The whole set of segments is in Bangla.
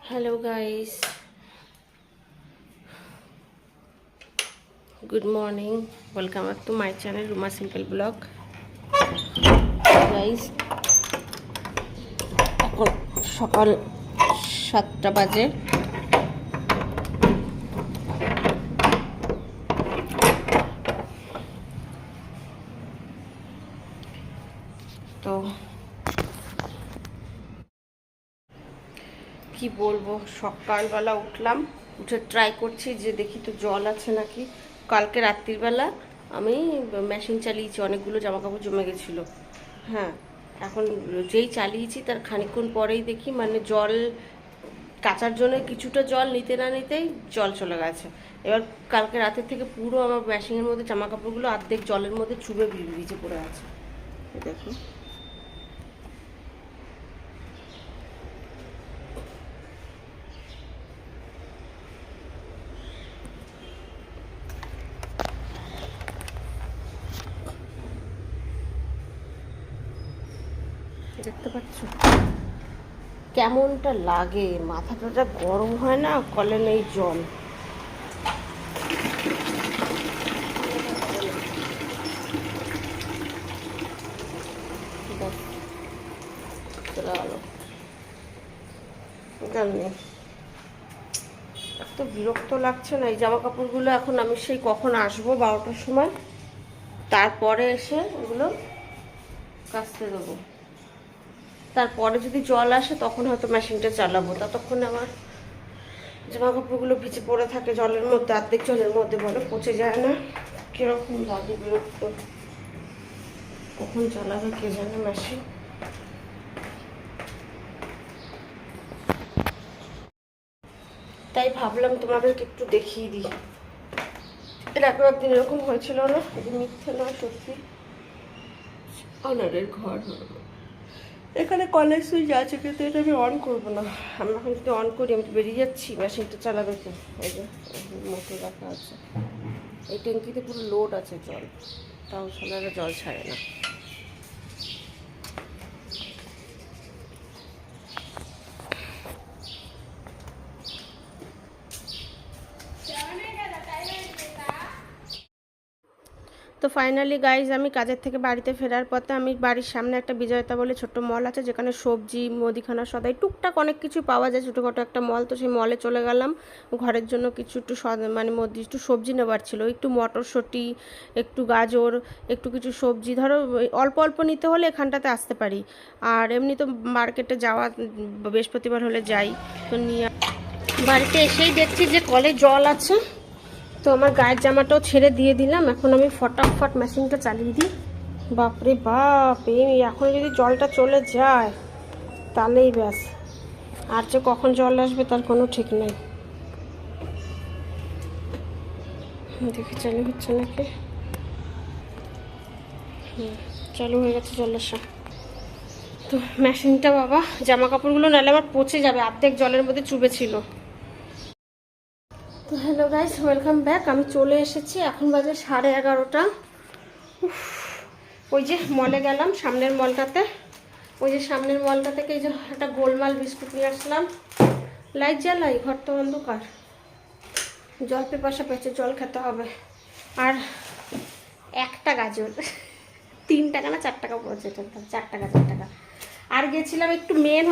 Hello guys, good morning. Welcome back to my channel Ruma Simple Blog. Guys, এখন সকাল 7টা বাজে। তো কি বলবো, সকালবেলা উঠলাম, উঠে ট্রাই করছি যে দেখি তো জল আছে নাকি। কালকে রাত্রিবেলা আমি মেশিন চালিয়েছি, অনেকগুলো জামাকাপড় জমে গেছিলো। হ্যাঁ, এখন যেই চালিয়েছি তার খানিকক্ষণ পরেই দেখি মানে জল কাচার জন্য কিছুটা জল নিতে না নিতেই জল চলে গেছে। এবার কালকে রাতের থেকে পুরো আমার মেশিনের মধ্যে জামাকাপড়গুলো অর্ধেক জলের মধ্যে চুবে ভিজে পড়ে আছে। দেখুন, দেখতে পাচ্ছ কেমনটা লাগে, মাথাটা গরম হয় না, কলে নেই জল। চলে গেল, নেই। এত বিরক্ত লাগছে না এই জামা কাপড়গুলো। এখন আমি সেই কখন আসবো 12টার সময়, তারপরে এসে এগুলো কাচতে দেবো। তারপরে যদি জল আসে তখন হয়তো মেশিনটা চালাবো। ততক্ষণে আমার জামা কাপড়গুলো ভিজে পড়ে থাকে জলের মধ্যে, অর্ধেক জলের মধ্যে, বলে পচে যায় না। কিরকম লাগে বিরক্ত। কখন চালাবে কে জানে মেশিন। তাই ভাবলাম তোমাদেরকে একটু দেখিয়ে দিই। এর আগেও একদিন এরকম হয়েছিল না, এটা মিথ্যে নয়, সত্যি। অনারের ঘর, এখানে কলের সুইচ আছে কিন্তু এটা আমি অন করবো না। আমি এখন যদি অন করি আমি তো বেরিয়ে যাচ্ছি, মেশিনটা চালাবে তো। এই যে মোটর রাখা আছে, এই ট্যাঙ্কিতে পুরো লোড আছে জল, তাও সোনারা জল ছাড়ে না। তো ফাইনালি গাইজ, আমি কাজের থেকে বাড়িতে ফেরার পথে আমি বাড়ির সামনে একটা বিজয়তা বলে ছোট্ট মল আছে, যেখানে সবজি, মুদিখানা, সদাই টুকটাক অনেক কিছু পাওয়া যায়, ছোটোখাটো একটা মল। তো সেই মলে চলে গেলাম ঘরের জন্য কিছু একটু মানে একটু সবজি নেবার ছিল, একটু মটরশুঁটি, একটু গাজর, একটু কিছু সবজি। ধরো অল্প অল্প নিতে হলে এখানটাতে আসতে পারি। আর এমনি তো মার্কেটে যাওয়া বৃহস্পতিবার হলে যাই। তো নিয়ে বাড়িতে এসেই দেখছি যে কলে জল আছে। তো আমার গায়ের জামাটাও ছেড়ে দিয়ে দিলাম। এখন আমি ফটাফট মেশিনটা চালিয়ে দিই। বাপরে বাপ, এই এখন যদি জলটা চলে যায় তাহলেই ব্যাস, আর যে কখন জল আসবে তার কোনো ঠিক নেই। দেখি চালু হচ্ছে নাকি। চালু হয়ে গেছে জল আসা। তো মেশিনটা বাবা, জামা কাপড়গুলো নাহলে আমার পচে যাবে, অর্ধেক জলের মধ্যে চুবে ছিল। তো হ্যালো গাইস, ওয়েলকাম ব্যাক। আমি চলে এসেছি, এখন বাজে 11:30। ওই যে মলে গেলাম, সামনের মলটাতে। ওই যে সামনের মলটা থেকে এই যে একটা গোলমাল বিস্কুট নিয়ে আসলাম। লাইট জ্বালাই, ঘর তো অন্ধকার। জল পেপাসা পেয়েছে, জল খেতে হবে। আর একটা গাজর 3 টাকা না 4 টাকা পড়েছে, এটা 4 টাকা 4 টাকা। আর গেছিলাম একটু মেন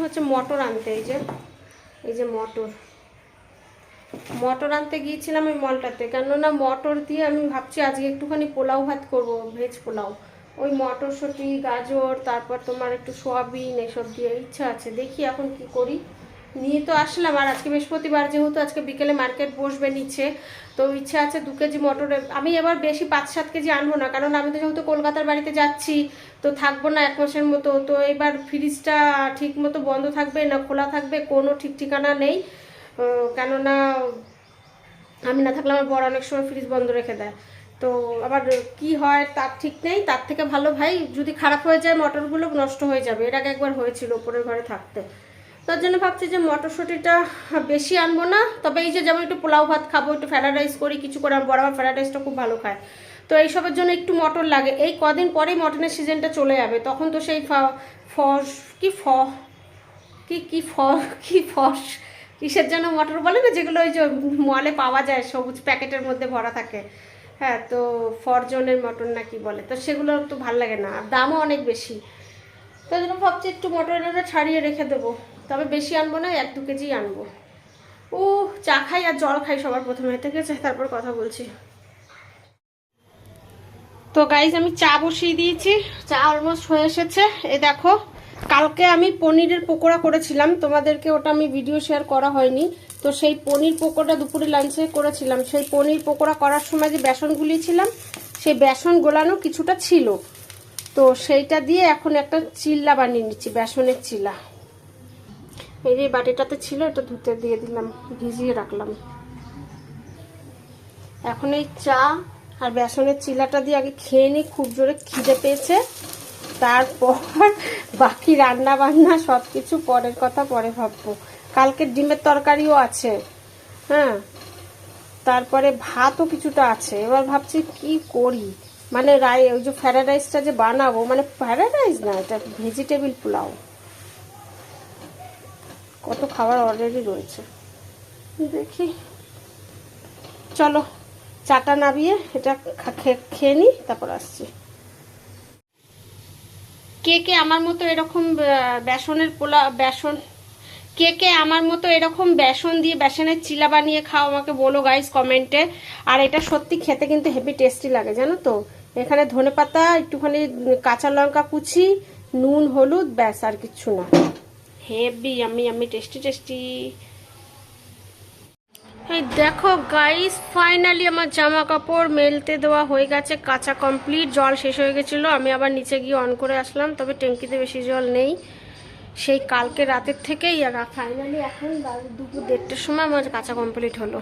হচ্ছে মটর আনতে। এই যে মটর আনতে গিয়েছিলাম এই মলটাতে, কেননা মটর দিয়ে আমি ভাবছি আজকে একটুখানি পোলাও ভাত করব, ভেজ পোলাও। ওই মটরশুঁটি, গাজর, তারপর তোমার একটু সোয়াবিন, এসব দিয়ে ইচ্ছা আছে। দেখি এখন কি করি। নিয়ে তো আসলাম, আর আজকে বৃহস্পতিবার যেহেতু, আজকে বিকেলে মার্কেট বসবে নিচে। তো ইচ্ছা আছে 2 কেজি মটর। আমি এবার বেশি 5-7 কেজি আনবো না, কারণ আমি তো যেহেতু কলকাতার বাড়িতে যাচ্ছি, তো থাকবো না 1 মাসের মতো। তো এবার ফ্রিজটা ঠিক মতো বন্ধ থাকবে না খোলা থাকবে কোনো ঠিক ঠিকানা নেই। কেননা আমি না থাকলে আমার বড় অনেক সময় ফ্রিজ বন্ধ রেখে দেয়। তো আবার কি হয় তার ঠিক নেই। তার থেকে ভালো ভাই, যদি খারাপ হয়ে যায় মটরগুলো নষ্ট হয়ে যাবে। এর আগে একবার হয়েছিল উপরের ঘরে থাকতে। তার জন্য ভাবছি যে মটরশুঁটিটা বেশি আনবো না। তবে এই যে যেমন একটু পোলাও ভাত খাবো, একটু ফ্রাইড রাইস করি, কিছু করে, আমার বড় আমার ফ্রাইড রাইসটা খুব ভালো খায়। তো এইসবের জন্য একটু মটর লাগে। এই কদিন পরেই মটনের সিজনটা চলে যাবে, তখন তো সেই কি ফস কিসের জন্য মটর বলে না, যেগুলো ওই যে মলে পাওয়া যায় সবুজ প্যাকেটের মধ্যে ভরা থাকে, হ্যাঁ, তো ফরজনের মটর না কি বলে, তো সেগুলো তো ভাল লাগে না, আর দামও অনেক বেশি। তো জন্য ভাবছি একটু মটর ছাড়িয়ে রেখে দেবো, তবে বেশি আনবো না, 1-2 কেজি আনবো। চা খাই আর জল খাই সবার প্রথমে, ঠিক আছে, তারপর কথা বলছি। তো গাইজ আমি চা বসিয়ে দিয়েছি, চা অলমোস্ট হয়ে এসেছে। এই দেখো, কালকে আমি পনিরের পকোড়া করেছিলাম, তোমাদেরকে ওটা আমি ভিডিও শেয়ার করা হয়নি। তো সেই পনির পকোড়া দুপুরে লাঞ্চে করেছিলাম। সেই পনির পকোড়া করার সময় যে বেসন গুলিয়েছিলাম, সেই বেসন গোলানো কিছুটা ছিল, তো সেইটা দিয়ে এখন একটা চিল্লা বানিয়ে নিচ্ছি, বেসনের চিল্লা। এই যে বাটিটাতে ছিল, এটা ধুতে দিয়ে দিলাম, ভিজিয়ে রাখলাম। এখন এই চা আর বেসনের চিলাটা দিয়ে আগে খেয়ে নিই, খুব জোরে খিদে পেয়েছে, তারপর বাকি রান্না বান্না সব কিছু পরের কথা পরে ভাববো। কালকে ডিমের তরকারিও আছে, হ্যাঁ, তারপরে ভাতও কিছুটা আছে। এবার ভাবছি কি করি, মানে ওই যে ফ্রাইড রাইসটা যে বানাবো, মানে ফ্রাইড রাইস না, এটা ভেজিটেবিল পোলাও, কত খাবার অলরেডি রয়েছে। দেখি, চলো চাটা নামিয়ে এটা খেয়ে নিই, তারপর আসছি। কে আমার মতো এরকম আমার মতো এরকম বেসন দিয়ে বেসনের চিলা বানিয়ে খাও, আমাকে বলো গাইস কমেন্টে। আর এটা সত্যি খেতে কিন্তু হেভি টেস্টি লাগে, জানো তো। এখানে ধনেপাতা, একটুখানি কাঁচা লঙ্কা কুচি, নুন, হলুদ, ব্যাস, আর কিচ্ছু না। হেভি আমি টেস্টি। এই দেখো গাইস, ফাইনালি আমার জামা কাপড় মেলতে দেওয়া হয়ে গেছে, কাঁচা কমপ্লিট। জল শেষ হয়ে গেছিলো, আমি আবার নিচে গিয়ে অন করে আসলাম, তবে ট্যাঙ্কিতে বেশি জল নেই, সেই কালকে রাতের থেকেই। আর ফাইনালি এখন দুপুর 1:30টার সময় আমার কাঁচা কমপ্লিট হলো।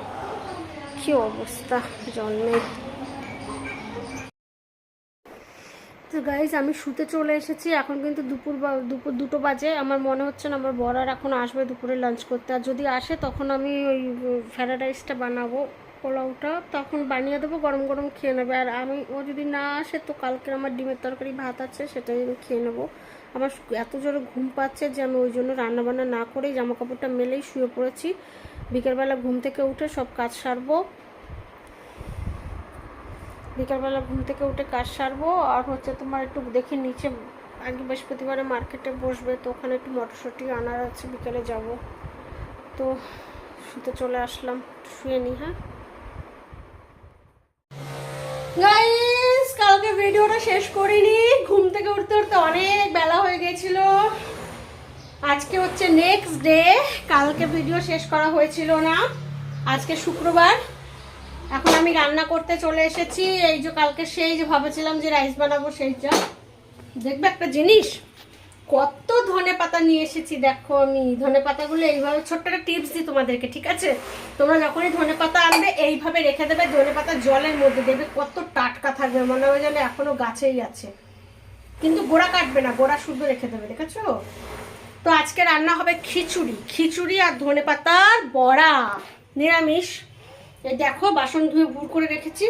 কি অবস্থা, জল নেই। তো গাইজ আমি শুতে চলে এসেছি, এখন কিন্তু দুপুর 2টো বাজে। আমার মনে হচ্ছে না আমার বর আর এখন আসবে দুপুরে লাঞ্চ করতে, আর যদি আসে তখন আমি ওই ফ্রাইড রাইসটা বানাবো, পোলাওটা তখন বানিয়ে দেবো, গরম গরম খেয়ে নেবে। আর ও যদি না আসে তো কালকে আমার ডিমের তরকারি ভাত আছে, সেটাই আমি খেয়ে নেবো। আমার এত জোরে ঘুম পাচ্ছে যে আমি ওই জন্য রান্নাবান্না না করেই জামা কাপড়টা মেলেই শুয়ে পড়েছি। বিকেলবেলা ঘুম থেকে উঠে সব কাজ সারবো, বিকালবেলা ঘুম থেকে উঠে কাজ সারবো। আর হচ্ছে তোমার একটু দেখি নিচে, আগে বৃহস্পতিবারে মার্কেটে বসবে, তো ওখানে একটু মটরশুঁটি আনার আছে, বিকেলে যাব। তো শুতে চলে আসলাম, শুয়ে নি। হ্যাঁ গাইস, কালকে ভিডিওটা শেষ করিনি, ঘুম থেকে উঠতে উঠতে অনেক বেলা হয়ে গেছিল। আজকে হচ্ছে নেক্সট ডে, কালকে ভিডিও শেষ করা হয়েছিল না। আজকে শুক্রবার, এখন আমি রান্না করতে চলে এসেছি। এই যে কালকে সেই যে ভাবছিলাম যে রাইস বানাবো, সেইটা দেখবে একটা জিনিস, কত ধনেপাতা নিয়ে এসেছি। দেখো আমি ধনেপাতাগুলো এইভাবে, ছোট্ট একটা টিপস দিই তোমাদেরকে, ঠিক আছে, তোমরা যখনই ধনেপাতা আনবে এইভাবে রেখে দেবে ধনেপাতা জলের মধ্যে, দেবে কত টাটকা থাকবে, মনে হয় যেন এখনো গাছেই আছে। কিন্তু গোড়া কাটবে না, গোড়া শুদ্ধ রেখে দেবে, দেখেছো। তো আজকে রান্না হবে খিচুড়ি আর ধনেপাতার বড়া, নিরামিষ। এই দেখো বাসন ধুয়ে ভুর করে রেখেছি।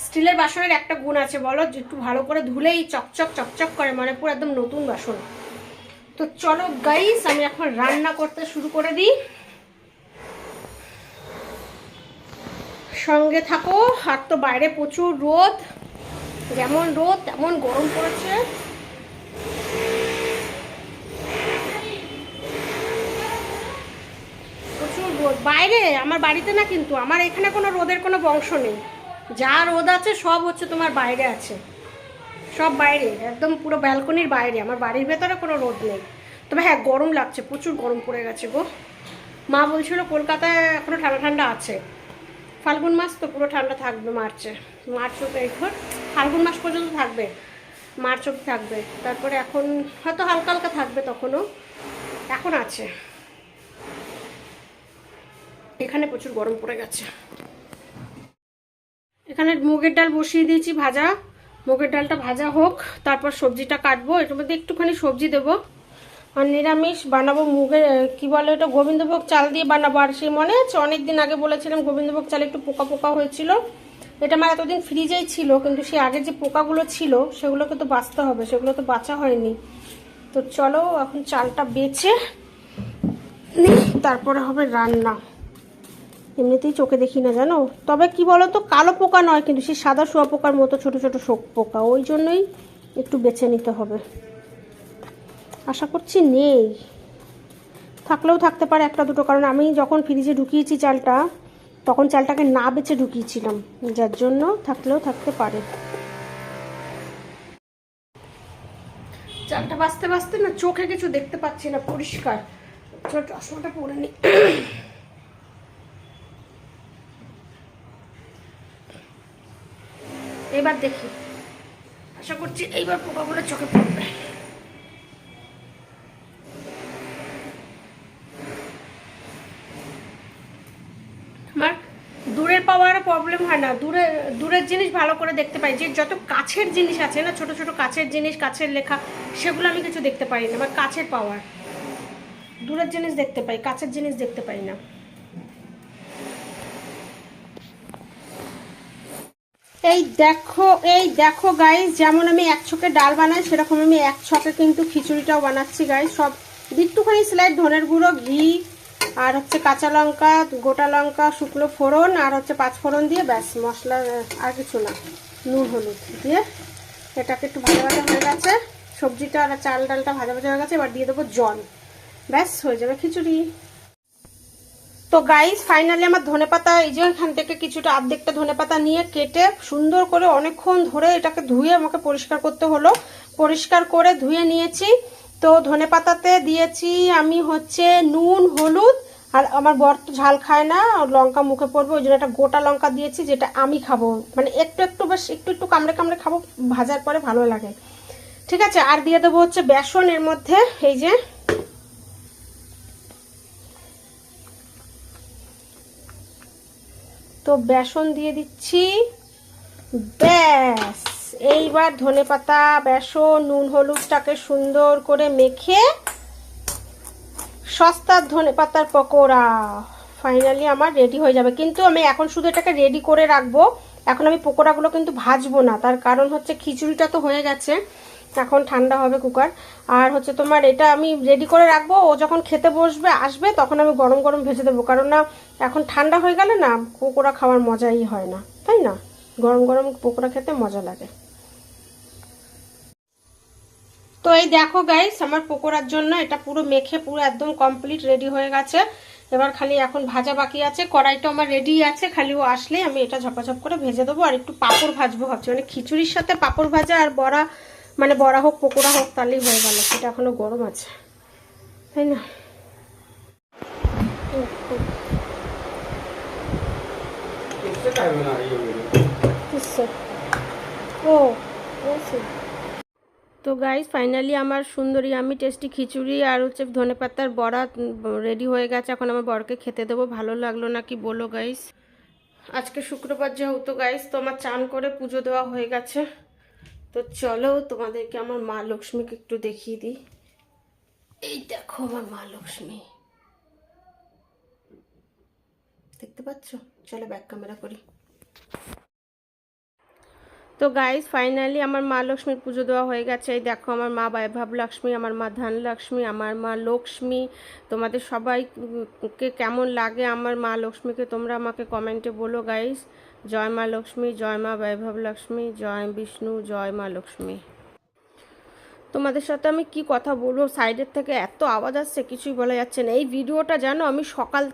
স্টিলের বাসনের একটা গুণ আছে বলো, একটু ভালো করে ধুলেই চকচক করে, মানে পুরো একদম নতুন বাসন। তো চলো গাইস, আমি এখন রান্না করতে শুরু করে দিই, সঙ্গে থাকো। আর তো বাইরে প্রচুর রোদ, যেমন রোদ তেমন গরম পড়েছে। প্রচুর রোদ বাইরে, আমার বাড়িতে না, কিন্তু আমার এখানে কোনো রোদের কোনো বংশ নেই। যা রোদ আছে সব হচ্ছে তোমার বাইরে আছে, সব বাইরে, একদম পুরো ব্যালকনির বাইরে, আমার বাড়ির ভেতরে কোনো রোদ নেই। তবে হ্যাঁ গরম লাগছে, প্রচুর গরম পড়ে গেছে গো। মা বলছিল কলকাতায় এখনো ঠান্ডা আছে, ফাল্গুন মাস তো পুরো ঠান্ডা থাকবে, মার্চ ফাল্গুন মাস পর্যন্ত থাকবে, মার্চ অব্দি থাকবে, তারপরে এখন হয়তো হালকা হালকা থাকবে, তখনও এখন আছে। এখানে প্রচুর গরম পড়ে গেছে। এখানে মুগের ডাল বসিয়ে দিয়েছি ভাজা, মুগের ডালটা ভাজা হোক, তারপর সবজিটা কাটবো, এটার মধ্যে একটুখানি সবজি দেবো। আর নিরামিষ বানাবো, মুগের কি বলে ওটা, গোবিন্দভোগ চাল দিয়ে বানাবো। আর সেই মনে আছে অনেকদিন আগে বলেছিলাম গোবিন্দভোগ চাল একটু পোকা পোকা হয়েছিল, এটা আমার এতদিন ফ্রিজেই ছিল, কিন্তু সেই আগে যে পোকাগুলো ছিল সেগুলোকে তো বাঁচতে হবে, সেগুলো তো বাঁচা হয়নি। তো চলো এখন চালটা বেছে তারপরে হবে রান্না। এমনিতেই চোখে দেখি না জানো, তবে কি বলো তো, কালো পোকা নয় কিন্তু সেই সাদা শোয়া পোকার মতো ছোট ছোট শোক পোকা, ওই জন্যই একটু বেছে নিতে হবে। আশা করছি নেই, থাকলেও থাকতে পারে একটা দুটো, কারণ আমি যখন ফ্রিজে ঢুকিয়েছি চালটা তখন চালটাকে না বেছে ঢুকিয়েছিলাম, যার জন্য থাকলেও থাকতে পারে। চালটা বাঁচতে বাঁচতে না চোখে কিছু দেখতে পাচ্ছি না পরিষ্কার। চশমাটা পরে নি। এবার দেখি, আশা করছি এইবার পোকাগুলো চোখে পড়বে। আমার দূরের পাওয়ার প্রবলেম হয় না, দূরের জিনিস ভালো করে দেখতে পাই। যে যত কাছের জিনিস আছে না, ছোট ছোট কাছের জিনিস, কাছের লেখা, সেগুলো আমি কিছু দেখতে পাই না। আমার কাছের পাওয়ার, দূরের জিনিস দেখতে পাই, কাছের জিনিস দেখতে পাই না। এই দেখো গাইস, যেমন আমি এক ছকে ডাল বানাই সেরকম আমি এক ছকে কিন্তু খিচুড়িটাও বানাচ্ছি গাইস। সব একটুখানি স্লাইড ধনের গুঁড়ো, ঘি, আর হচ্ছে কাঁচা লঙ্কা, গোটা লঙ্কা, শুকনো ফোড়ন, আর হচ্ছে পাঁচ ফোড়ন দিয়ে ব্যাস, মশলা আর কিছু না, নুন হলুদ দিয়ে এটাকে একটু ভাজা ভাজা হয়ে গেছে। সবজিটা আর চাল ডালটা ভাজা ভাজা হয়ে গেছে, এবার দিয়ে দেবো জল, ব্যাস হয়ে যাবে খিচুড়ি। তো গাইস ফাইনালি আমার ধনেপাতা, এই যে এখান থেকে কিছুটা অর্ধেকটা ধনেপাতা নিয়ে কেটে সুন্দর করে অনেকক্ষণ ধরে এটাকে ধুয়ে আমাকে পরিষ্কার করতে হলো, পরিষ্কার করে ধুয়ে নিয়েছি। তো ধনেপাতাতে দিয়েছি আমি হচ্ছে নুন, হলুদ, আর আমার বর তো ঝাল খায় না, লঙ্কা মুখে পড়বে ওই জন্য একটা গোটা লঙ্কা দিয়েছি, যেটা আমি খাবো, মানে একটু একটু বেশ একটু একটু কামড়ে কামড়ে খাবো, ভাজার পরে ভালো লাগে। ঠিক আছে, আর দিয়ে দেবো হচ্ছে বেসন এর মধ্যে, এই যে তো বেসন দিয়ে দিচ্ছি, ব্যাস। এইবার ধনেপাতা, বেসন, নুন, হলুদটাকে সুন্দর করে মেখে সস্তার ধনেপাতার পকোড়া ফাইনালি আমার রেডি হয়ে যাবে। কিন্তু আমি এখন শুধু এটাকে রেডি করে রাখবো, এখন আমি পকোড়াগুলো কিন্তু ভাজবো না, তার কারণ হচ্ছে খিচুড়িটা তো হয়ে গেছে, এখন ঠান্ডা হবে কুকার। আর হচ্ছে তোমার এটা আমি রেডি করে রাখবো, ও যখন খেতে বসবে আসবে তখন আমি গরম গরম ভেজে দেবো, কারণ না এখন ঠান্ডা হয়ে গেলে না পকোড়া খাওয়ার মজাই হয় না, তাই না? গরম গরম পকোড়া খেতে মজা লাগে। তো এই দেখো গাইস, আমার পকোড়ার জন্য এটা পুরো মেখে পুরো একদম কমপ্লিট রেডি হয়ে গেছে। এবার খালি এখন ভাজা বাকি আছে, কড়াইটা আমার রেডি আছে, খালি ও আসলে আমি এটা ঝপাঝপ করে ভেজে দেবো। আর একটু পাঁপড় ভাজবো ভাবছি, মানে খিচুড়ির সাথে পাঁপড় ভাজা আর বড়া, মানে বড়া হোক পকোড়া হোক তাহলেই হয়ে গেল, সেটা এখনো গরম আছে, তাই না? ও তো গাইস ফাইনালি আমার সুন্দরী আমি টেস্টি খিচুড়ি আর হচ্ছে ধনেপাতার বড়া রেডি হয়ে গেছে। এখন আমার বরকে খেতে দেবো। ভালো লাগলো নাকি বলো গাইস? আজকে শুক্রবার যেহেতু গাইস, তো আমার চান করে পুজো দেওয়া হয়ে গেছে। তো চলো তোমাদেরকে আমার মা লক্ষ্মীকে একটু দেখিয়ে দিই। এই দেখো আমার মা লক্ষ্মী, দেখতে পাচ্ছ? চলো ব্যাক ক্যামেরা করি। তো গাইস ফাইনালি আমার মা লক্ষ্মীর পুজো দেওয়া হয়ে গেছে। এই দেখো আমার মা বৈভব লক্ষ্মী, আমার মা ধন লক্ষ্মী, আমার মা লক্ষ্মী। তোমাদের সবাইকে কেমন লাগে আমার মা লক্ষ্মীকে তোমরা আমাকে কমেন্টে বলো গাইস। জয় মা লক্ষ্মী, জয় মা বৈভব লক্ষ্মী, জয় বিষ্ণু, জয় মা লক্ষ্মী। তোমাদের সাথে আমি কি কথা বলবো, সাইডের থেকে এত আওয়াজ আসছে কিছুই বলা যাচ্ছে না। এই ভিডিওটা জানো আমি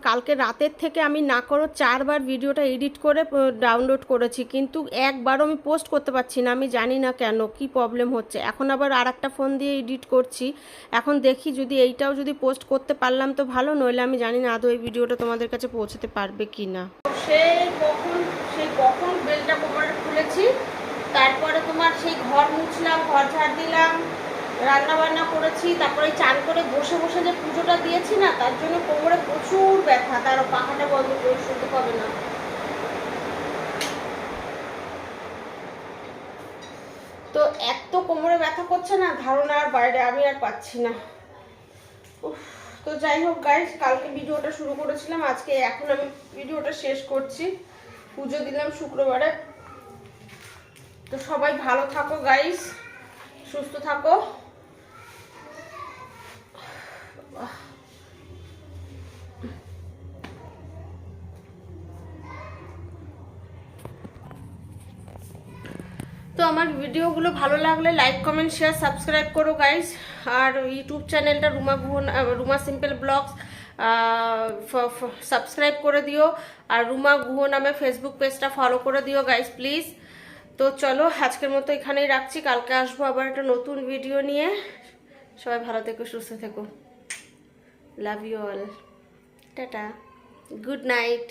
কালকে রাতের থেকে আমি না করো 4 বার ভিডিওটা এডিট করে ডাউনলোড করেছি, কিন্তু একবারও আমি পোস্ট করতে পারছি না। আমি জানি না কেন, কি প্রবলেম হচ্ছে। এখন আবার আর একটা ফোন দিয়ে এডিট করছি, এখন দেখি যদি এইটাও যদি পোস্ট করতে পারলাম তো ভালো, নইলে আমি জানি না আদৌ এই ভিডিওটা তোমাদের কাছে পৌঁছতে পারবে কি না। সেই কখন বেলটা কোমরে খুলেছি, তারপরে তোমার সেই ঘর মুছলাম, ঘর ঝাড় দিলাম, রান্না বান্না করেছি, তারপরে চান করে বসে বসে যে পুজোটা দিয়েছি না, তার জন্য কোমরে প্রচুর ব্যথা, তার পাখাটা বন্ধ করে শুনতে পাবে না। তো এত কোমরে ব্যথা করছে না, ধারণার বাইরে, আমি আর পাচ্ছি না। তো যাই হোক গাইস, কালকে ভিডিওটা শুরু করেছিলাম, আজকে এখন আমি ভিডিওটা শেষ করছি। পুজো দিলাম শুক্রবারে। তো সবাই ভালো থাকো গাইস, সুস্থ থাকো। তো আমার ভিডিওগুলো ভালো লাগলে লাইক কমেন্ট শেয়ার সাবস্ক্রাইব করো গাইস। আর ইউটিউব চ্যানেলটা রুমা সিম্পল ব্লগস সাবস্ক্রাইব করে দিও। আর রুমা গুহ নামে ফেসবুক পেজটা ফলো করে দিও গাইস প্লিজ। তো চলো আজকের মতো এখানেই রাখছি, কালকে আসবো আবার একটা নতুন ভিডিও নিয়ে। সবাই ভালো থেকো, সুস্থ থেকো, love you all, tata, good night.